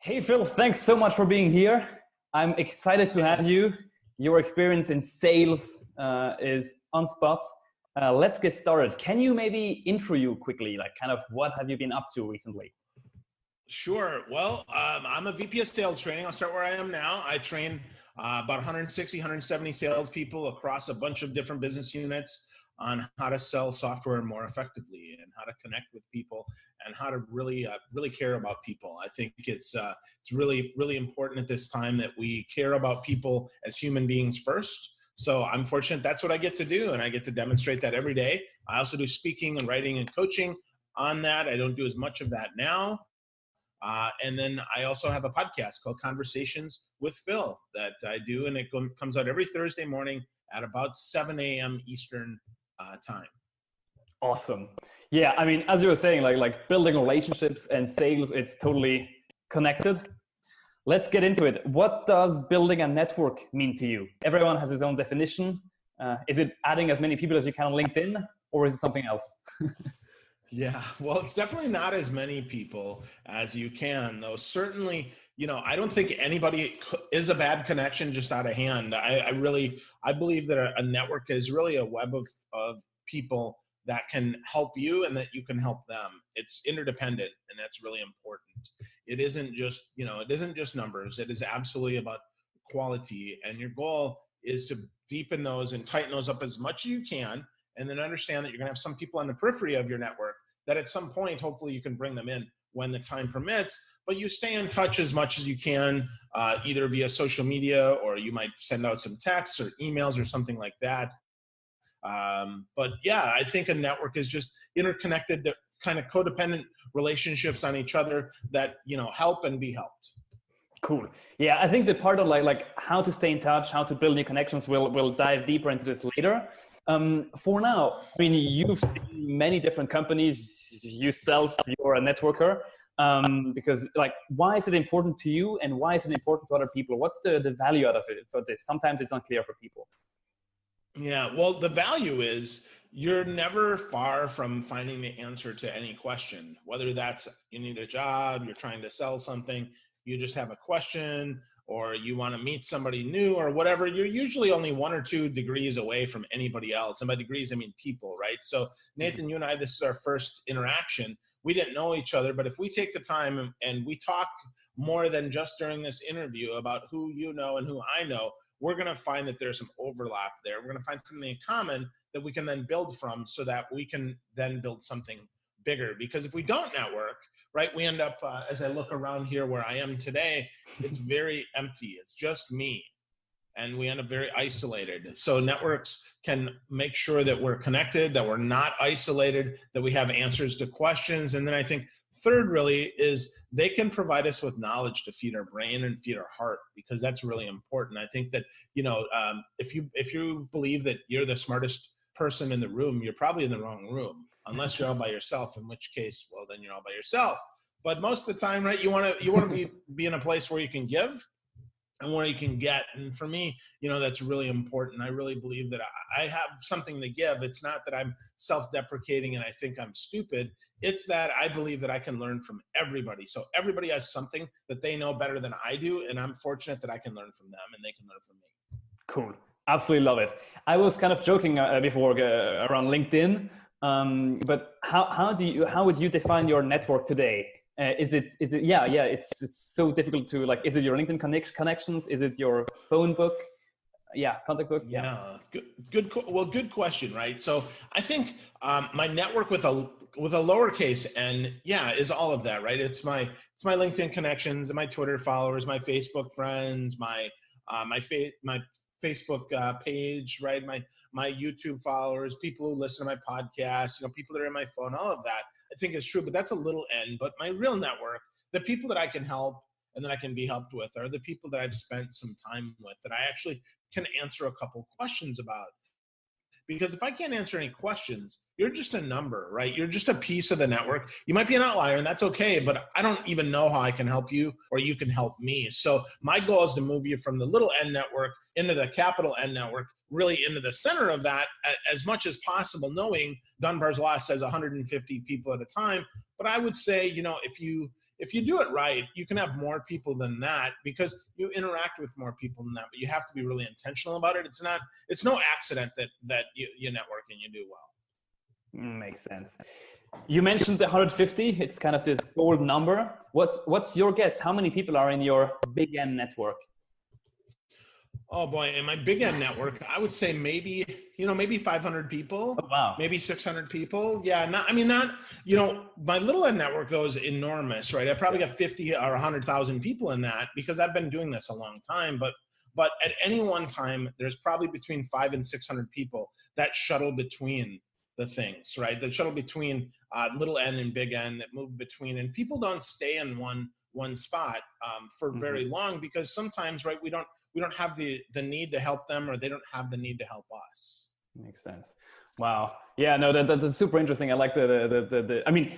Hey Phil, thanks so much for being here. I'm excited to have you. Your experience in sales is on spot. Let's get started. Can you maybe intro you quickly, like kind of what have you been up to recently? Sure. Well, I'm a VP of sales training. I'll start where I am now. I train about 160, 170 salespeople across a bunch of different business units on how to sell software more effectively and how to connect with people and how to really care about people. I think it's really, really important at this time that we care about people as human beings first. So I'm fortunate that's what I get to do, and I get to demonstrate that every day. I also do speaking and writing and coaching on that. I don't do as much of that now. And then I also have a podcast called Conversations with Phil that I do, and it comes out every Thursday morning at about 7 a.m. Eastern time. Awesome. Yeah, I mean, as you were saying, like building relationships and sales, it's totally connected. Let's get into it. What does building a network mean to you? Everyone has his own definition. Is it adding as many people as you can on LinkedIn, or is it something else? Yeah, well, it's definitely not as many people as you can, though. Certainly, I don't think anybody is a bad connection just out of hand. I believe that a network is really a web of people that can help you and that you can help them. It's interdependent, and that's really important. It isn't just numbers. It is absolutely about quality, and your goal is to deepen those and tighten those up as much as you can. And then understand that you're going to have some people on the periphery of your network that at some point, hopefully you can bring them in when the time permits, but you stay in touch as much as you can, either via social media, or you might send out some texts or emails or something like that. But yeah, I think a network is just interconnected, kind of codependent relationships on each other that, help and be helped. Cool. Yeah, I think the part of like how to stay in touch, how to build new connections, we'll dive deeper into this later. For now, I mean, you've seen many different companies. Yourself, you're a networker. Because like, why is it important to you, and why is it important to other people? What's the value out of it for this? Sometimes it's unclear for people. Yeah, well, the value is you're never far from finding the answer to any question, whether that's you need a job, you're trying to sell something, you just have a question, or you want to meet somebody new or whatever. You're usually only 1 or 2 degrees away from anybody else. And by degrees, I mean people, right? So Nathan, you and I, this is our first interaction. We didn't know each other, but if we take the time and we talk more than just during this interview about who you know and who I know, we're going to find that there's some overlap there. We're going to find something in common that we can then build from, so that we can then build something bigger. Because if we don't network, right, we end up, as I look around here where I am today, it's very empty. It's just me. And we end up very isolated. So networks can make sure that we're connected, that we're not isolated, that we have answers to questions. And then I think third really is they can provide us with knowledge to feed our brain and feed our heart, because that's really important. I think that, if you believe that you're the smartest person in the room, you're probably in the wrong room, unless you're all by yourself, in which case, well, then you're all by yourself. But most of the time, right, you want to be in a place where you can give and where you can get. And for me, that's really important. I really believe that I have something to give. It's not that I'm self-deprecating and I think I'm stupid. It's that I believe that I can learn from everybody. So everybody has something that they know better than I do. And I'm fortunate that I can learn from them and they can learn from me. Cool. Absolutely love it. I was kind of joking before around LinkedIn. But how would you define your network today? Is it it's so difficult to like, is it your LinkedIn connections? Is it your phone book? Yeah, contact book. Yeah, good question, right? So I think my network with a lowercase n, is all of that, right? It's my LinkedIn connections and my Twitter followers, my Facebook friends, my Facebook page, right? My YouTube followers, people who listen to my podcast, people that are in my phone, all of that I think is true, but that's a little n. But my real network, the people that I can help and that I can be helped with, are the people that I've spent some time with, that I actually can answer a couple questions about. Because if I can't answer any questions, you're just a number, right? You're just a piece of the network. You might be an outlier, and that's okay, but I don't even know how I can help you or you can help me. So my goal is to move you from the little n network into the capital N network, really into the center of that as much as possible, knowing Dunbar's law says 150 people at a time. But I would say, if you do it right, you can have more people than that because you interact with more people than that, but you have to be really intentional about it. It's no accident that you network and you do well. Makes sense. You mentioned the 150. It's kind of this gold number. What's your guess? How many people are in your big N network? Oh boy, in my big N network, I would say maybe 500 people. Oh, wow. Maybe 600 people. Yeah, my little N network though is enormous, right? I probably got 50 or 100,000 people in that because I've been doing this a long time, but at any one time, there's probably between 500 and 600 people that shuttle between the things, right? That shuttle between little N and big N, that move between, and people don't stay in one spot for very long because sometimes, right, we don't have the need to help them, or they don't have the need to help us. Makes sense. Wow. Yeah, no, that's super interesting. I like I mean,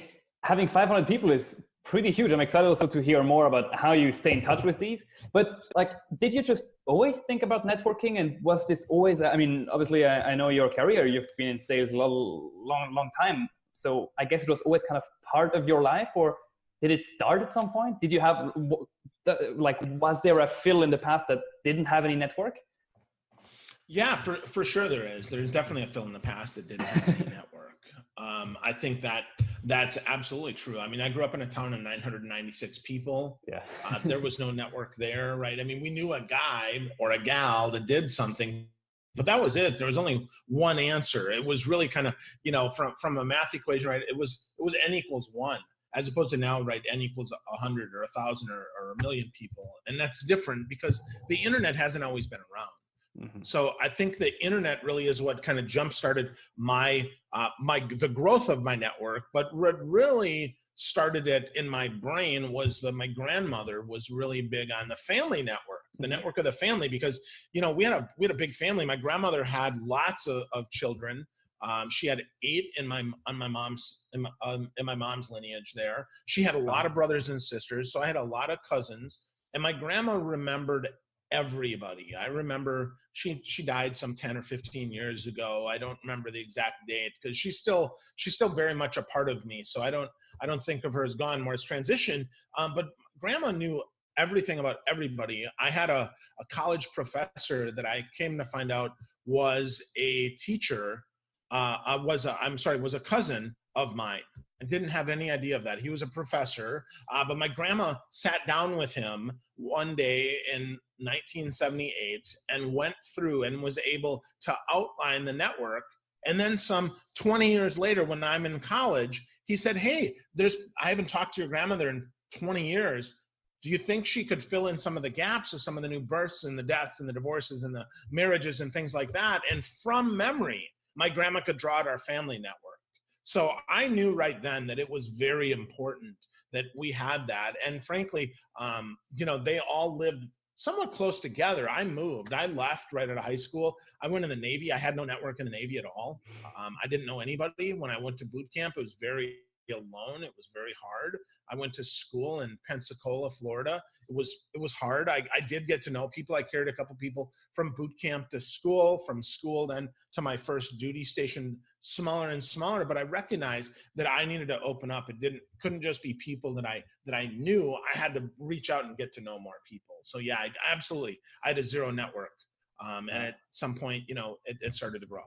having 500 people is pretty huge. I'm excited also to hear more about how you stay in touch with these. But like, did you just always think about networking? And was this always, I mean, obviously I know your career, you've been in sales a long time. So I guess it was always kind of part of your life, or did it start at some point? Did you have, was there a Phil in the past that didn't have any network? Yeah, for sure there is. There's definitely a Phil in the past that didn't have any network. I think that's absolutely true. I mean, I grew up in a town of 996 people. Yeah. There was no network there, right? I mean, we knew a guy or a gal that did something, but that was it. There was only one answer. It was really kind of, from a math equation, right? It was N equals 1. As opposed to now, right, N equals 100 or 1,000 or 1,000,000 people. And that's different because the internet hasn't always been around. So I think the internet really is what kind of jump-started the growth of my network. But what really started it in my brain was that my grandmother was really big on the family network, the network of the family, because, we had a big family. My grandmother had lots of children. She had 8 in my mom's lineage there. She had a lot of brothers and sisters, so I had a lot of cousins. And my grandma remembered everybody. I remember she died some 10 or 15 years ago. I don't remember the exact date because she's still very much a part of me. So I don't think of her as gone, more as transition. But grandma knew everything about everybody. I had a college professor that I came to find out was a teacher. Was a cousin of mine. I didn't have any idea of that. He was a professor, but my grandma sat down with him one day in 1978 and went through and was able to outline the network. And then some 20 years later, when I'm in college, he said, "Hey, I haven't talked to your grandmother in 20 years. Do you think she could fill in some of the gaps of some of the new births and the deaths and the divorces and the marriages and things like that?" And from memory, my grandma could draw out our family network. So I knew right then that it was very important that we had that. And frankly, they all lived somewhat close together. I moved. I left right out of high school. I went in the Navy. I had no network in the Navy at all. I didn't know anybody. When I went to boot camp, it was very alone. It was very hard. I went to school in Pensacola, Florida. It was hard. I did get to know people. I carried a couple people from boot camp to school, from school then to my first duty station, smaller and smaller. But I recognized that I needed to open up. Couldn't just be people that I knew. I had to reach out and get to know more people. So yeah, I had a zero network. And at some point, it started to grow.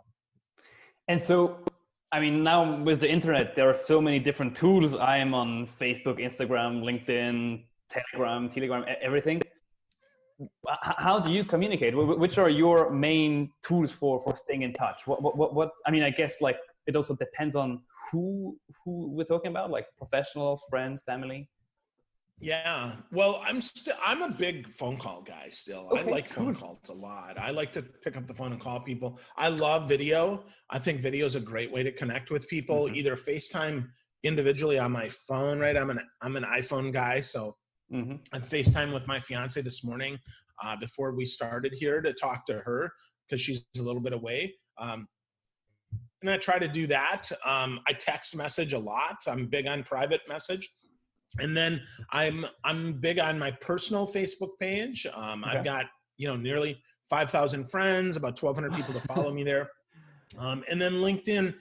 And so, I mean, now with the internet, there are so many different tools. I am on Facebook, Instagram, LinkedIn, Telegram, everything. How do you communicate? Which are your main tools for staying in touch? What? I mean, I guess like it also depends on who we're talking about, like professionals, friends, family. Yeah, well, I'm a big phone call guy still. Okay, I like phone calls a lot. I like to pick up the phone and call people. I love video. I think video is a great way to connect with people, either FaceTime individually on my phone, right? I'm an iPhone guy. So I FaceTime with my fiance this morning before we started here to talk to her because she's a little bit away. And I try to do that. I text message a lot. I'm big on private message. And then I'm big on my personal Facebook page. I've got, nearly 5,000 friends, about 1,200 people to follow me there. And then LinkedIn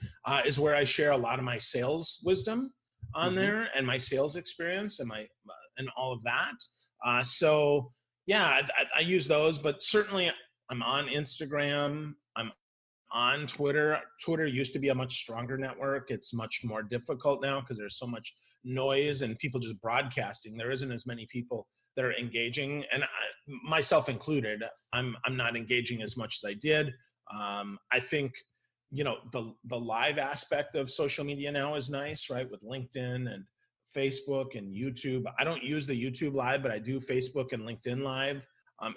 is where I share a lot of my sales wisdom. on there, and my sales experience and and all of that. So yeah, I use those, but certainly I'm on Instagram. I'm on Twitter. Twitter used to be a much stronger network. It's much more difficult now because there's so much noise and people just broadcasting. There isn't as many people that are engaging, and myself included. I'm not engaging as much as I did. I think, you know, the live aspect of social media now is nice, right? With LinkedIn and Facebook and YouTube. I don't use the YouTube live, but I do Facebook and LinkedIn live.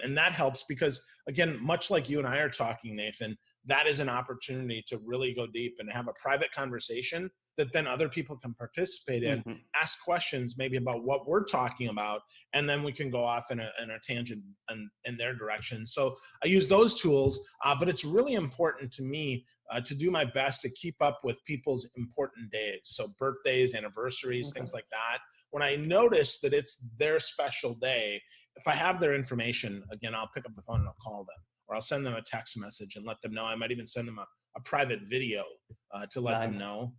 And that helps because, again, much like you and I are talking, Nathan, that is an opportunity to really go deep and have a private conversation that then other people can participate in, ask questions maybe about what we're talking about, and then we can go off in a tangent in their direction. So I use those tools, but it's really important to me to do my best to keep up with people's important days. So birthdays, anniversaries, things like that. When I notice that it's their special day, if I have their information, again, I'll pick up the phone and I'll call them, or I'll send them a text message and let them know. I might even send them a private video to let them know.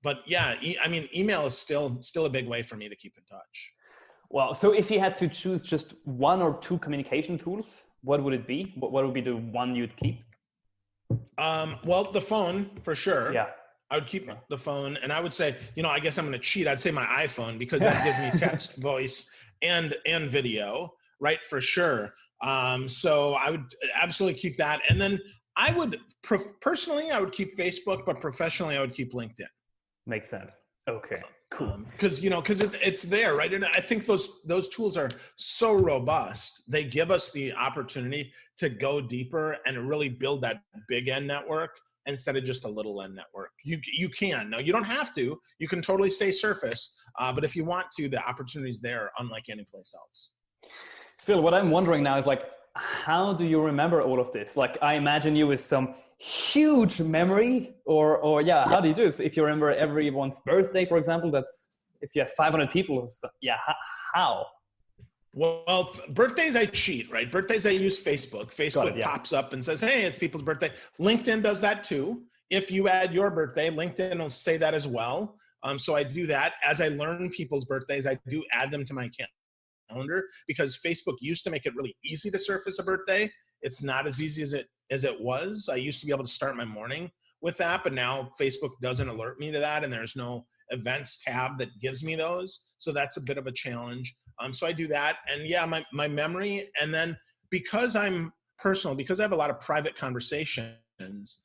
But yeah, I mean, email is still a big way for me to keep in touch. Well, so if you had to choose just one or two communication tools, what would it be? What would be the one you'd keep? Well, the phone for sure. Yeah. I would keep the phone, and I would say, you know, I guess I'm going to cheat. I'd say my iPhone, because that gives me text, voice, and video, right? For sure. So I would absolutely keep that. And then I would personally, I would keep Facebook, but professionally, I would keep LinkedIn. Makes sense. Okay, cool. Because it's there, right? And I think those tools are so robust. They give us the opportunity to go deeper and really build that big end network instead of just a little end network. You can. Now, you don't have to. You can totally stay surface. But if you want to, the opportunity's there, unlike any place else. Phil, what I'm wondering now is, like, how do you remember all of this? Like, I imagine you with some huge memory, or yeah, how do you do this? If you remember everyone's birthday, for example, that's if you have 500 people, yeah, how? Well, birthdays I cheat, right? Birthdays I use Facebook. Facebook pops up and says, hey, it's people's birthday. LinkedIn does that too. If you add your birthday, LinkedIn will say that as well. So I do that. As I learn people's birthdays, I do add them to my calendar, because Facebook used to make it really easy to surface a birthday. It's not as easy as it was. I used to be able to start my morning with that, but now Facebook doesn't alert me to that, and there's no events tab that gives me those. So that's a bit of a challenge. So I do that. And yeah, my memory. And then because I'm personal, because I have a lot of private conversations,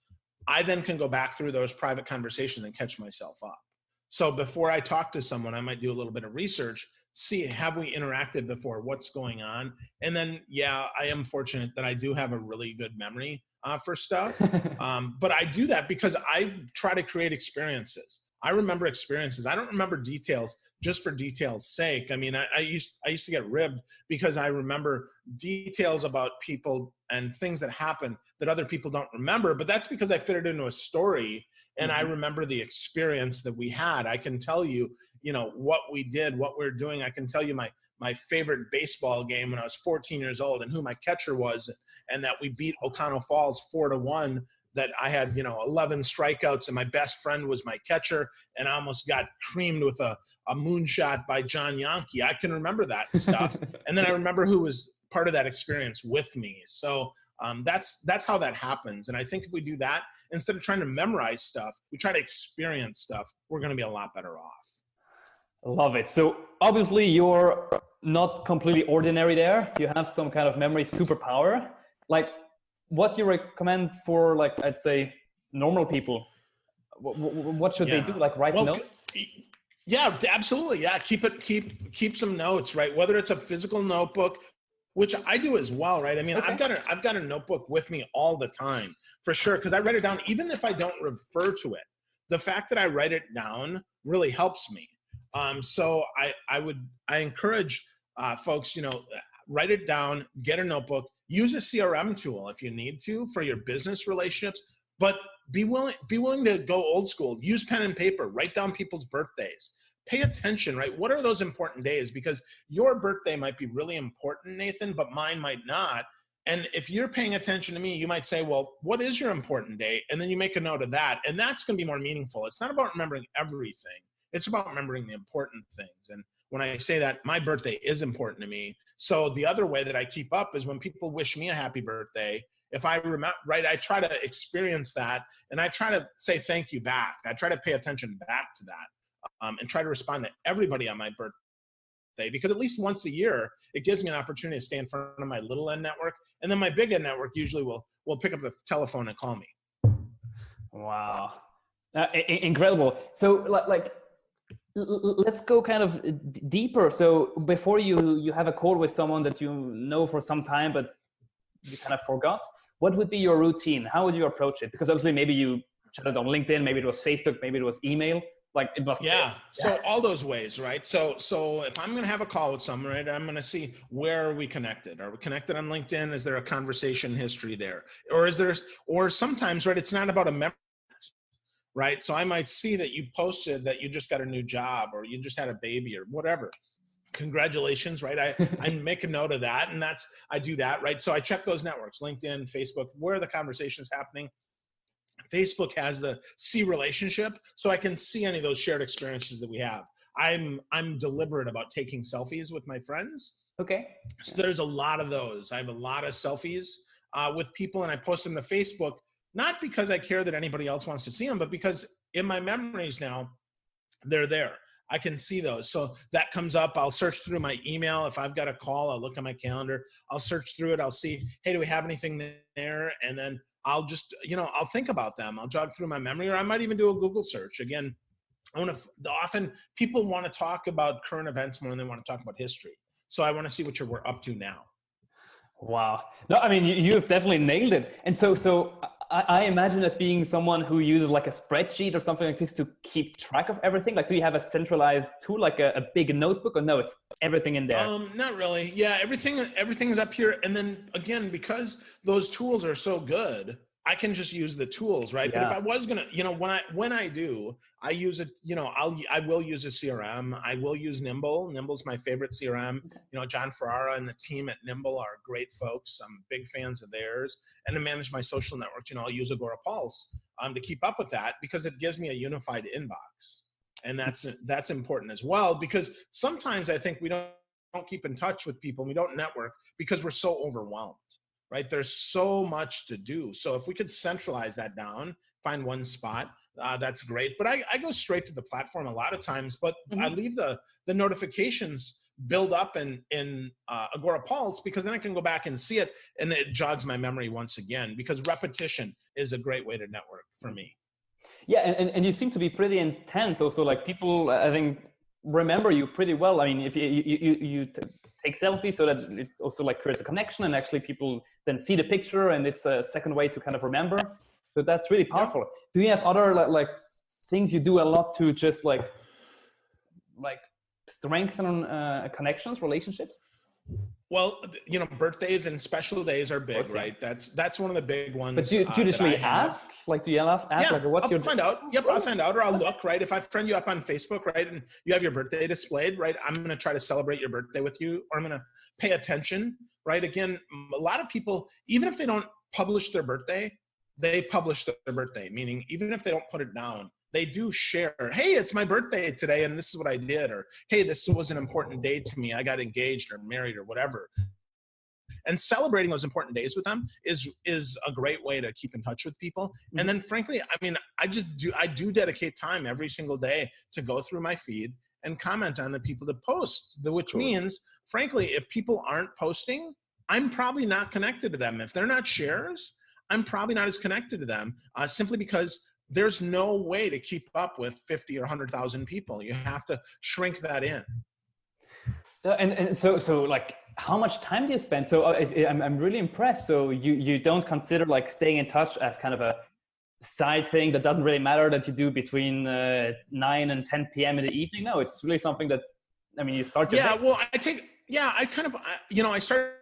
I then can go back through those private conversations and catch myself up. So before I talk to someone, I might do a little bit of research, see, have we interacted before? What's going on? And then, yeah, I am fortunate that I do have a really good memory for stuff. But I do that because I try to create experiences. I remember experiences. I don't remember details just for details' sake. I mean, I used to get ribbed because I remember details about people and things that happen that other people don't remember. But that's because I fit it into a story, and I remember the experience that we had. I can tell you, what we did, what we were doing. I can tell you my favorite baseball game when I was 14 years old and who my catcher was, and that we beat O'Connell Falls 4-1. That I had, 11 strikeouts, and my best friend was my catcher, and I almost got creamed with a moonshot by John Yankee. I can remember that stuff. And then I remember who was part of that experience with me. So that's how that happens. And I think if we do that, instead of trying to memorize stuff, we try to experience stuff, we're going to be a lot better off. Love it. So obviously you're not completely ordinary there. You have some kind of memory superpower. Like, what do you recommend for, like, I'd say, normal people? What should they do? Like, write notes? Yeah, absolutely. Yeah, keep some notes, right? Whether it's a physical notebook, which I do as well, right? I mean, I've got a notebook with me all the time, for sure, because I write it down, even if I don't refer to it. The fact that I write it down really helps me. So I encourage folks, write it down, get a notebook, use a CRM tool if you need to for your business relationships, but be willing to go old school. Use pen and paper, write down people's birthdays. Pay attention, right? What are those important days? Because your birthday might be really important, Nathan, but mine might not. And if you're paying attention to me, you might say, well, what is your important day? And then you make a note of that. And that's going to be more meaningful. It's not about remembering everything. It's about remembering the important things. And when I say that, my birthday is important to me. So the other way that I keep up is when people wish me a happy birthday, if I remember, right, I try to experience that, and I try to say thank you back. I try to pay attention back to that, and try to respond to everybody on my birthday, because at least once a year, it gives me an opportunity to stay in front of my little end network. And then my big end network usually will pick up the telephone and call me. Wow. Incredible. So let's go kind of deeper. So before you have a call with someone that you know for some time, but you kind of forgot, what would be your routine? How would you approach it? Because obviously maybe you chatted on LinkedIn, maybe it was Facebook, maybe it was email. Like it must. Yeah. So all those ways, right? So if I'm going to have a call with someone, right, I'm going to see, where are we connected? Are we connected on LinkedIn? Is there a conversation history there? Or sometimes, right, it's not about a memory, right? So I might see that you posted that you just got a new job, or you just had a baby, or whatever. Congratulations, right? I make a note of that, and I do that, right? So I check those networks, LinkedIn, Facebook, where are the conversations happening? Facebook has the see relationship, so I can see any of those shared experiences that we have. I'm deliberate about taking selfies with my friends. Okay. So there's a lot of those. I have a lot of selfies with people, and I post them to Facebook, not because I care that anybody else wants to see them, but because in my memories now, they're there. I can see those. So that comes up. I'll search through my email. If I've got a call, I'll look at my calendar. I'll search through it. I'll see, hey, do we have anything there? And then I'll just, I'll think about them. I'll jog through my memory, or I might even do a Google search. Again, often people want to talk about current events more than they want to talk about history. So I want to see what we're up to now. Wow. No, I mean, you've definitely nailed it. And so I imagine as being someone who uses like a spreadsheet or something like this to keep track of everything. Like, do you have a centralized tool, like a big notebook, or no, it's everything in there? Not really. Yeah, everything's up here. And then again, because those tools are so good, I can just use the tools, right? Yeah. But if I was gonna, when I do, I use it. I will use a CRM. I will use Nimble. Nimble's my favorite CRM. Okay. John Ferrara and the team at Nimble are great folks. I'm big fans of theirs. And to manage my social networks, I'll use Agorapulse to keep up with that, because it gives me a unified inbox, and that's important as well, because sometimes I think we don't keep in touch with people. We don't network because we're so overwhelmed. Right? There's so much to do. So if we could centralize that down, find one spot, that's great. But I go straight to the platform a lot of times, but I leave the notifications build up in Agorapulse, because then I can go back and see it, and it jogs my memory once again, because repetition is a great way to network for me. Yeah, and you seem to be pretty intense also. Like, people, I think, remember you pretty well. I mean, if you take selfies, so that it also like creates a connection, and actually people then see the picture, and it's a second way to kind of remember. So that's really powerful. Yeah. Do you have other like things you do a lot to just like strengthen connections, relationships? Well, birthdays and special days are big, right? That's one of the big ones. But do you usually ask? Like, do you ask? Yeah, like, what's I'll find out. Yep, I'll find out, or I'll look, right? If I friend you up on Facebook, right, and you have your birthday displayed, right, I'm going to try to celebrate your birthday with you, or I'm going to pay attention, right? Again, a lot of people, even if they don't publish their birthday, they publish their birthday, meaning even if they don't put it down, they do share, hey, it's my birthday today, and this is what I did, or hey, this was an important day to me. I got engaged or married or whatever. And celebrating those important days with them is a great way to keep in touch with people. Mm-hmm. And then frankly, I mean, I do dedicate time every single day to go through my feed and comment on the people that post, which means, frankly, if people aren't posting, I'm probably not connected to them. If they're not shares, I'm probably not as connected to them, simply because there's no way to keep up with 50 or 100,000 people. You have to shrink that in. And so like, how much time do you spend? So I'm really impressed. So you don't consider like staying in touch as kind of a side thing that doesn't really matter, that you do between 9 and 10 p.m. in the evening? No, it's really something that, I mean, you start your day. Well, I start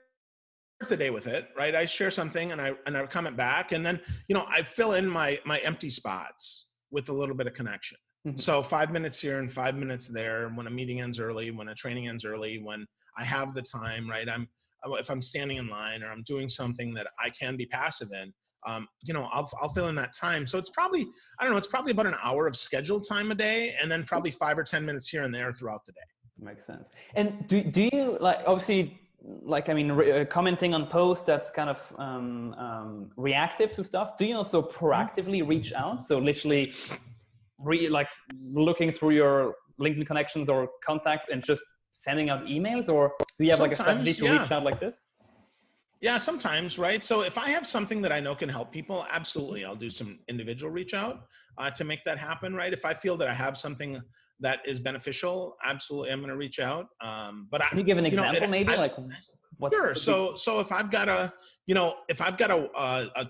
the day with it, right? I share something and I comment back, and then, I fill in my empty spots with a little bit of connection. Mm-hmm. So 5 minutes here and 5 minutes there, when a meeting ends early, when a training ends early, when I have the time, right? If I'm standing in line or I'm doing something that I can be passive in, I'll fill in that time. So it's probably, I don't know, it's probably about an hour of scheduled time a day, and then probably 5 or 10 minutes here and there throughout the day. Makes sense. And do you, like, obviously, like, I mean, commenting on posts, that's kind of reactive to stuff. Do you also proactively reach out? So literally like looking through your LinkedIn connections or contacts and just sending out emails, or do you have like a strategy to reach out like this? Yeah, sometimes, right? So if I have something that I know can help people, absolutely, I'll do some individual reach out to make that happen, right? If I feel that I have something that is beneficial, absolutely, I'm going to reach out. But can you give an example, maybe? What? Sure. So if I've got a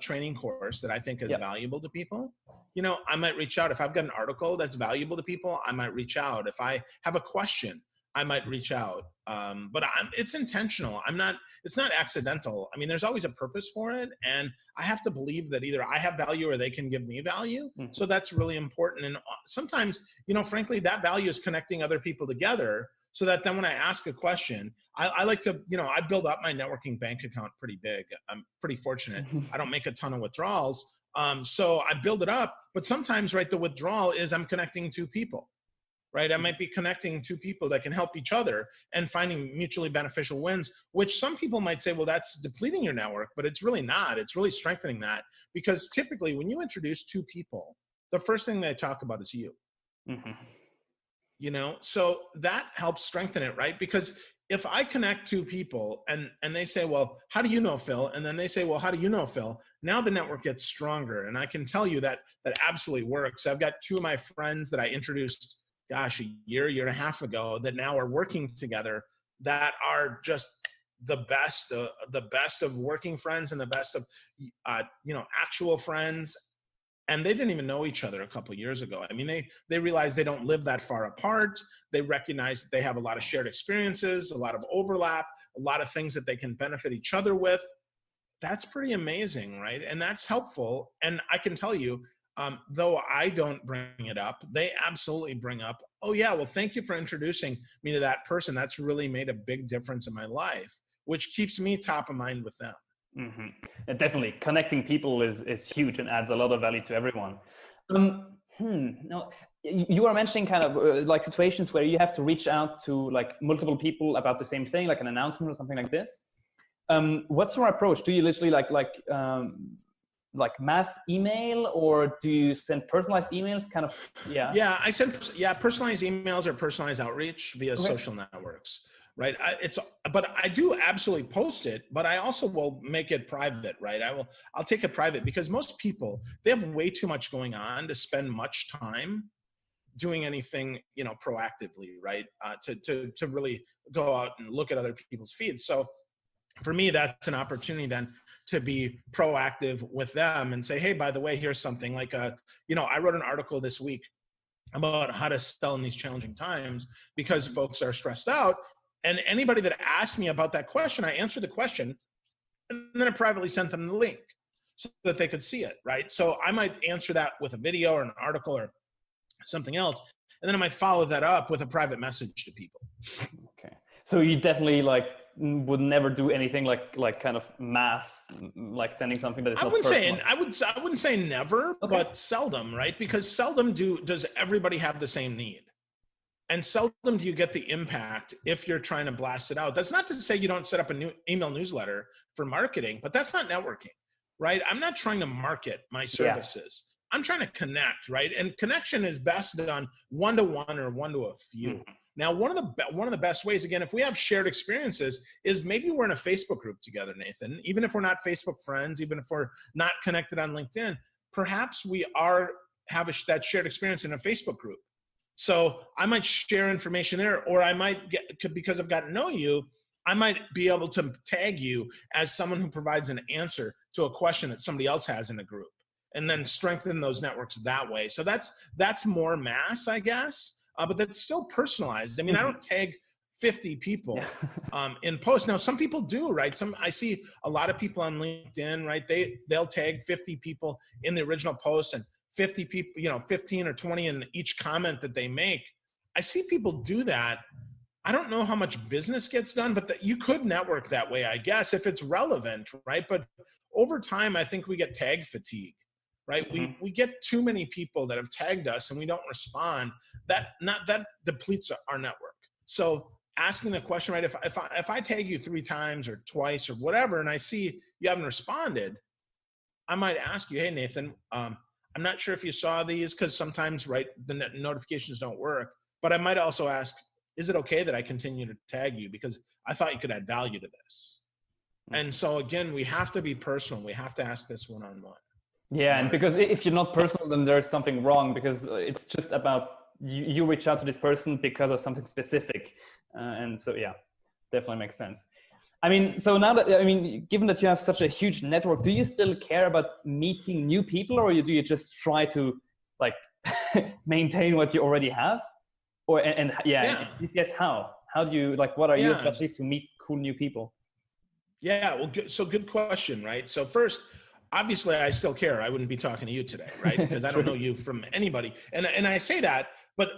training course that I think is valuable to people, I might reach out. If I've got an article that's valuable to people, I might reach out. If I have a question, I might reach out. But it's intentional. It's not accidental. I mean, there's always a purpose for it. And I have to believe that either I have value or they can give me value. Mm-hmm. So that's really important. And sometimes, frankly, that value is connecting other people together so that then when I ask a question, I like to, I build up my networking bank account pretty big. I'm pretty fortunate. I don't make a ton of withdrawals. So I build it up, but sometimes, right, the withdrawal is I'm connecting two people. Right, I might be connecting two people that can help each other and finding mutually beneficial wins, which some people might say, well, that's depleting your network, but it's really not. It's really strengthening that, because typically when you introduce two people, the first thing they talk about is you. Mm-hmm. So that helps strengthen it, right? Because if I connect two people and they say, well, how do you know Phil? And then they say, well, how do you know Phil? Now the network gets stronger. And I can tell you that absolutely works. I've got two of my friends that I introduced a year and a half ago that now are working together that are just the best of working friends and the best of, actual friends. And they didn't even know each other a couple of years ago. I mean, they realize they don't live that far apart. They recognize that they have a lot of shared experiences, a lot of overlap, a lot of things that they can benefit each other with. That's pretty amazing, right? And that's helpful. And I can tell you, though I don't bring it up, they absolutely bring up, oh yeah, well, thank you for introducing me to that person. That's really made a big difference in my life, which keeps me top of mind with them. Mm-hmm. And definitely connecting people is huge and adds a lot of value to everyone. Now, you are mentioning kind of like situations where you have to reach out to like multiple people about the same thing, like an announcement or something like this. What's your approach? Do you literally like mass email, or do you send personalized emails? Kind of, yeah. I send personalized emails or personalized outreach via social networks, right? But I do absolutely post it, but I also will make it private, right? I'll take it private, because most people, they have way too much going on to spend much time doing anything, proactively, right? To really go out and look at other people's feeds. So for me, that's an opportunity then to be proactive with them and say, hey, by the way, here's something like, I wrote an article this week about how to sell in these challenging times because folks are stressed out. And anybody that asked me about that question, I answered the question, and then I privately sent them the link so that they could see it, right? So I might answer that with a video or an article or something else, and then I might follow that up with a private message to people. Okay. So you definitely would never do anything like kind of mass, like sending something that is I wouldn't say never, but seldom, right? Because seldom does everybody have the same need. And seldom do you get the impact if you're trying to blast it out. That's not to say you don't set up a new email newsletter for marketing, but that's not networking, right? I'm not trying to market my services. Yeah. I'm trying to connect, right? And connection is best done one-to-one or one to a few. Mm-hmm. Now, one of the best ways, again, if we have shared experiences, is maybe we're in a Facebook group together, Nathan. Even if we're not Facebook friends, even if we're not connected on LinkedIn, perhaps we have that shared experience in a Facebook group. So I might share information there, or I might because I've gotten to know you, I might be able to tag you as someone who provides an answer to a question that somebody else has in a group, and then strengthen those networks that way. So that's more mass, I guess. But that's still personalized. I mean, I don't tag 50 people in posts. Now, some people do, right? I see a lot of people on LinkedIn, right? They'll tag 50 people in the original post and 50 people, 15 or 20 in each comment that they make. I see people do that, I don't know how much business gets done, but that you could network that way, I guess, if it's relevant, right? But over time, I think we get tag fatigue, right? We get too many people that have tagged us and we don't respond. That depletes our network. So asking the question, right? If I tag you 3 times or twice or whatever, and I see you haven't responded, I might ask you, hey, Nathan, I'm not sure if you saw these, because sometimes, right, the notifications don't work. But I might also ask, is it okay that I continue to tag you? Because I thought you could add value to this. And so again, we have to be personal. We have to ask this one-on-one. Yeah, and because if you're not personal, then there's something wrong, because it's just about you reach out to this person because of something specific. And so, yeah, definitely makes sense. I mean, so now that, given that you have such a huge network, do you still care about meeting new people, or do you just try to like maintain what you already have? Or, and yes, how do you, like, what are your strategies to meet cool new people? Yeah, well, good question, right? So first, obviously I still care. I wouldn't be talking to you today, right? Because I don't know you from anybody. And I say that, but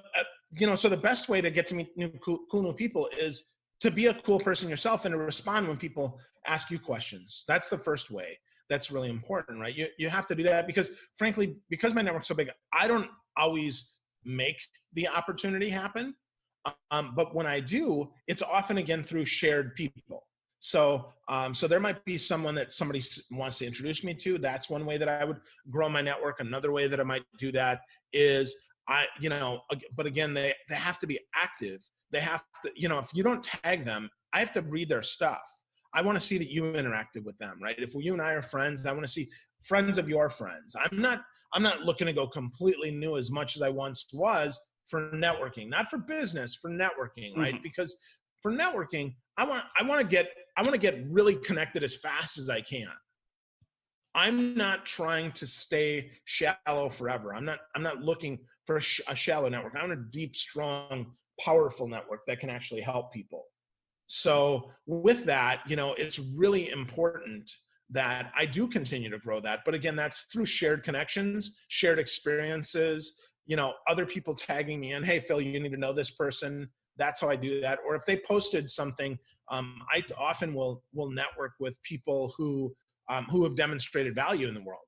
so the best way to get to meet cool new people is to be a cool person yourself and to respond when people ask you questions. That's the first way. That's really important, right? You have to do that because, frankly, because my network's so big, I don't always make the opportunity happen. But when I do, it's often, again, through shared people. So there might be someone that somebody wants to introduce me to. That's one way that I would grow my network. Another way that I might do that is but again, they have to be active. They have to, if you don't tag them, I have to read their stuff. I want to see that you interacted with them, right? If you and I are friends, I want to see friends of your friends. I'm not looking to go completely new as much as I once was for networking, not for business, for networking, right? Because for networking, I want to get really connected as fast as I can. I'm not trying to stay shallow forever. I'm not looking for a shallow network. I want a deep, strong, powerful network that can actually help people. So with that, it's really important that I do continue to grow that. But again, that's through shared connections, shared experiences, other people tagging me in, hey, Phil, you need to know this person. That's how I do that. Or if they posted something, I often will network with people who have demonstrated value in the world,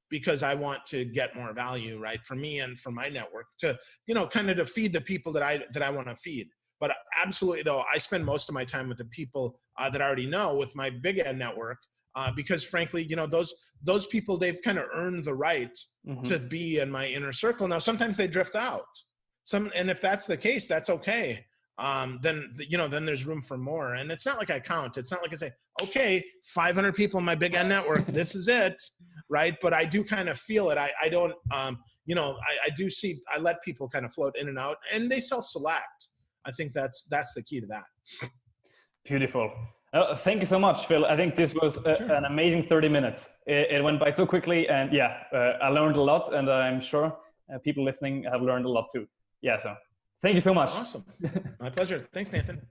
because I want to get more value, right, for me and for my network to, kind of to feed the people that I want to feed. But absolutely, though, I spend most of my time with the people that I already know with my big end network, because frankly, those people, they've kind of earned the right to be in my inner circle. Now, sometimes they drift out. And if that's the case, that's okay. Then there's room for more. And it's not like I count. It's not like I say, okay, 500 people in my big end network, this is it, right? But I do kind of feel it. I don't, I do see, I let people kind of float in and out, and they self-select. I think that's the key to that. Beautiful. Thank you so much, Phil. I think this was an amazing 30 minutes. It went by so quickly, and I learned a lot, and I'm sure people listening have learned a lot too. Yeah, so thank you so much. Awesome. My pleasure. Thanks, Nathan.